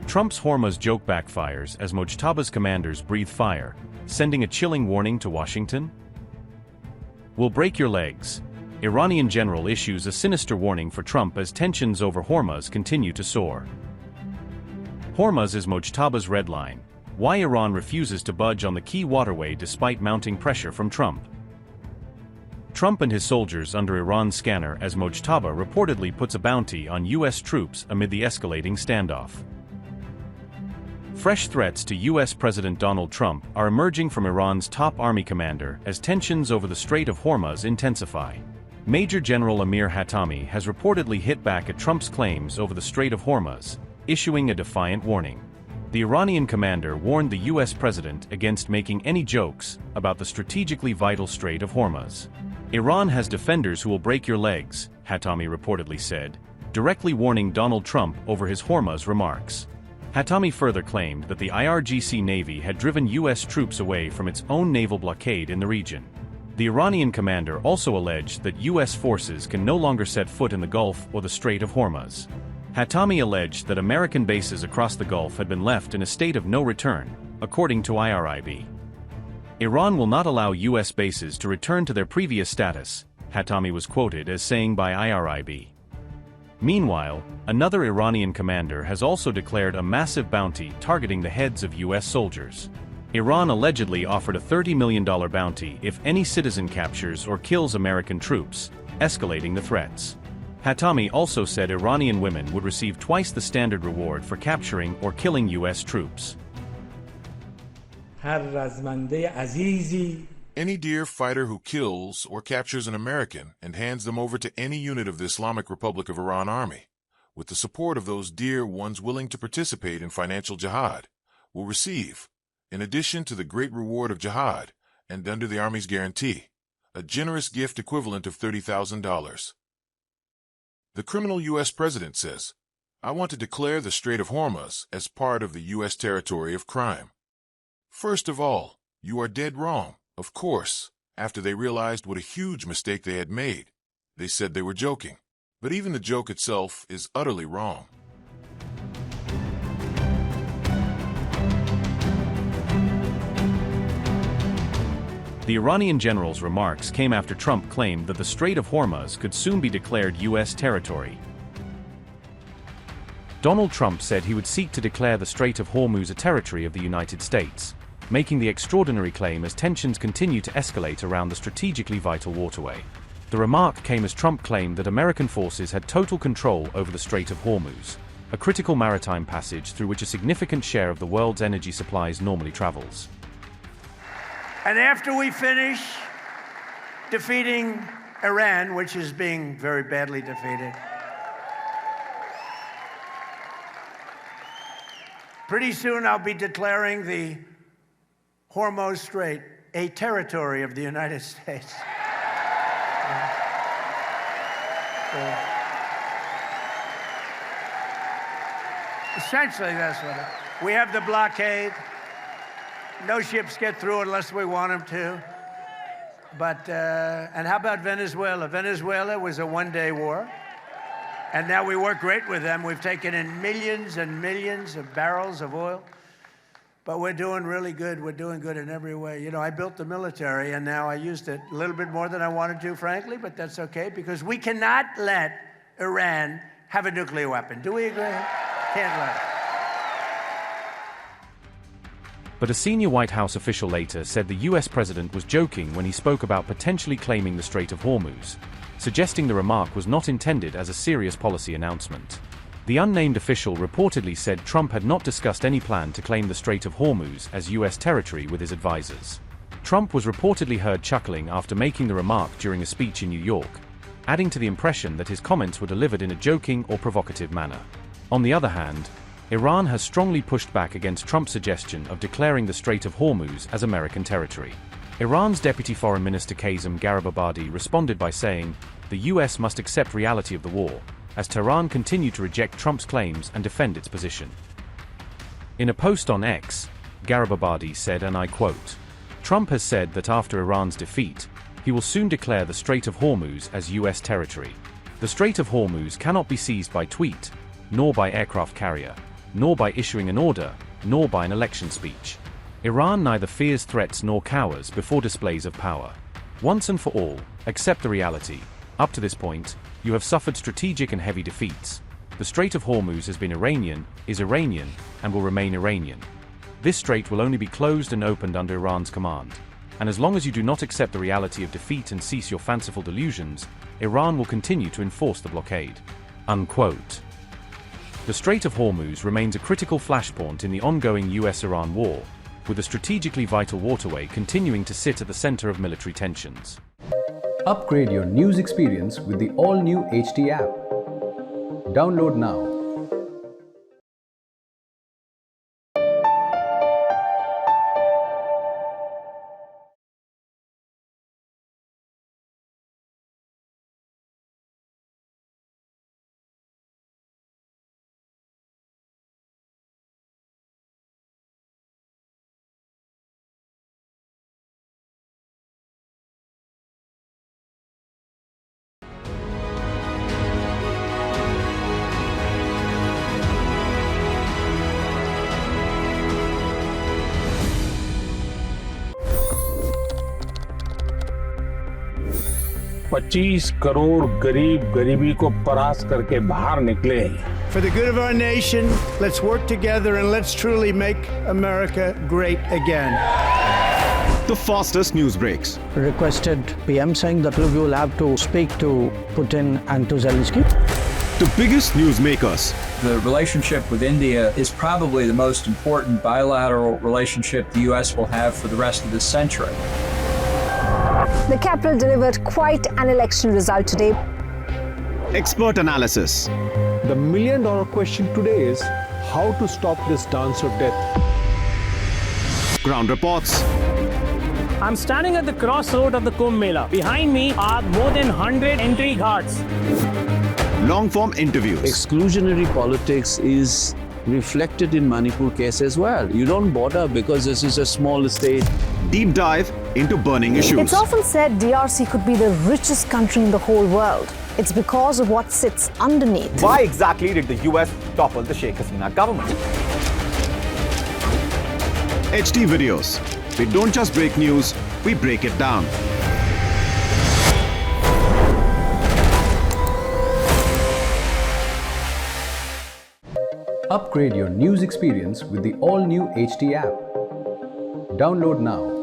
Trump's Hormuz joke backfires as Mojtaba's commanders breathe fire, sending a chilling warning to Washington? We'll break your legs. Iranian general issues a sinister warning for Trump as tensions over Hormuz continue to soar. Hormuz is Mojtaba's red line. Why Iran refuses to budge on the key waterway despite mounting pressure from Trump. Trump and his soldiers under Iran's scanner as Mojtaba reportedly puts a bounty on U.S. troops amid the escalating standoff. Fresh threats to U.S. President Donald Trump are emerging from Iran's top army commander as tensions over the Strait of Hormuz intensify. Major General Amir Hatami has reportedly hit back at Trump's claims over the Strait of Hormuz, issuing a defiant warning. The Iranian commander warned the U.S. president against making any jokes about the strategically vital Strait of Hormuz. Iran has defenders who will break your legs, Hatami reportedly said, directly warning Donald Trump over his Hormuz remarks. Hatami further claimed that the IRGC Navy had driven U.S. troops away from its own naval blockade in the region. The Iranian commander also alleged that U.S. forces can no longer set foot in the Gulf or the Strait of Hormuz. Hatami alleged that American bases across the Gulf had been left in a state of no return, according to IRIB. Iran will not allow U.S. bases to return to their previous status, Hatami was quoted as saying by IRIB. Meanwhile, another Iranian commander has also declared a massive bounty targeting the heads of U.S. soldiers. Iran allegedly offered a $30 million bounty if any citizen captures or kills American troops, escalating the threats. Hatami also said Iranian women would receive twice the standard reward for capturing or killing U.S. troops. Any dear fighter who kills or captures an American and hands them over to any unit of the Islamic Republic of Iran Army, with the support of those dear ones willing to participate in financial jihad, will receive, in addition to the great reward of jihad, and under the Army's guarantee, a generous gift equivalent of $30,000. The criminal U.S. president says, "I want to declare the Strait of Hormuz as part of the U.S. territory of crime." First of all, you are dead wrong, of course. After they realized what a huge mistake they had made, they said they were joking. But even the joke itself is utterly wrong. The Iranian general's remarks came after Trump claimed that the Strait of Hormuz could soon be declared U.S. territory. Donald Trump said he would seek to declare the Strait of Hormuz a territory of the United States, making the extraordinary claim as tensions continue to escalate around the strategically vital waterway. The remark came as Trump claimed that American forces had total control over the Strait of Hormuz, a critical maritime passage through which a significant share of the world's energy supplies normally travels. And after we finish defeating Iran, which is being very badly defeated, pretty soon I'll be declaring the Hormuz Strait a territory of the United States. Essentially, that's what it is. We have the blockade. No ships get through unless we want them to. But, and how about Venezuela? Venezuela was a one-day war. And now we work great with them. We've taken in millions and millions of barrels of oil. But we're doing really good. We're doing good in every way. You know, I built the military, and now I used it a little bit more than I wanted to, frankly, but that's okay, because we cannot let Iran have a nuclear weapon. Do we agree? Can't let it. But a senior White House official later said the U.S. president was joking when he spoke about potentially claiming the Strait of Hormuz, suggesting the remark was not intended as a serious policy announcement. The unnamed official reportedly said Trump had not discussed any plan to claim the Strait of Hormuz as U.S. territory with his advisors. Trump was reportedly heard chuckling after making the remark during a speech in New York, adding to the impression that his comments were delivered in a joking or provocative manner. On the other hand, Iran has strongly pushed back against Trump's suggestion of declaring the Strait of Hormuz as American territory. Iran's Deputy Foreign Minister Qasem Garibabadi responded by saying, the U.S. must accept reality of the war, as Tehran continued to reject Trump's claims and defend its position. In a post on X, Garibabadi said, and I quote, "Trump has said that after Iran's defeat, he will soon declare the Strait of Hormuz as U.S. territory. The Strait of Hormuz cannot be seized by tweet, nor by aircraft carrier. nor by issuing an order, nor by an election speech. Iran neither fears threats nor cowers before displays of power. Once and for all, accept the reality. Up to this point, you have suffered strategic and heavy defeats. The Strait of Hormuz has been Iranian, is Iranian, and will remain Iranian. This strait will only be closed and opened under Iran's command. And as long as you do not accept the reality of defeat and cease your fanciful delusions, Iran will continue to enforce the blockade. Unquote. The Strait of Hormuz remains a critical flashpoint in the ongoing US-Iran war, with the strategically vital waterway continuing to sit at the center of military tensions. Upgrade your news experience with the all-new HD app. Download now. $25 crore गरीब गरीबी को परास्त करके बाहर निकले। For the good of our nation, let's work together and let's truly make America great again. The fastest news breaks. Requested PM saying that we will have to speak to Putin and to Zelensky. The biggest news makers. The relationship with India is probably the most important bilateral relationship the U.S. will have for the rest of this century. The capital delivered quite an election result today. Expert analysis. The million-dollar question today is how to stop this dance of death. Ground reports. I'm standing at the crossroad of the Kumbh Mela. Behind me are more than 100 entry ghats. Long-form interviews. Exclusionary politics is reflected in Manipur case as well. You don't bother because this is a small state. Deep dive into burning issues. It's often said DRC could be the richest country in the whole world. It's because of what sits underneath. Why exactly did the US topple the Sheikh Hasina government? HD videos. We don't just break news, we break it down. Upgrade your news experience with the all-new HD app. Download now.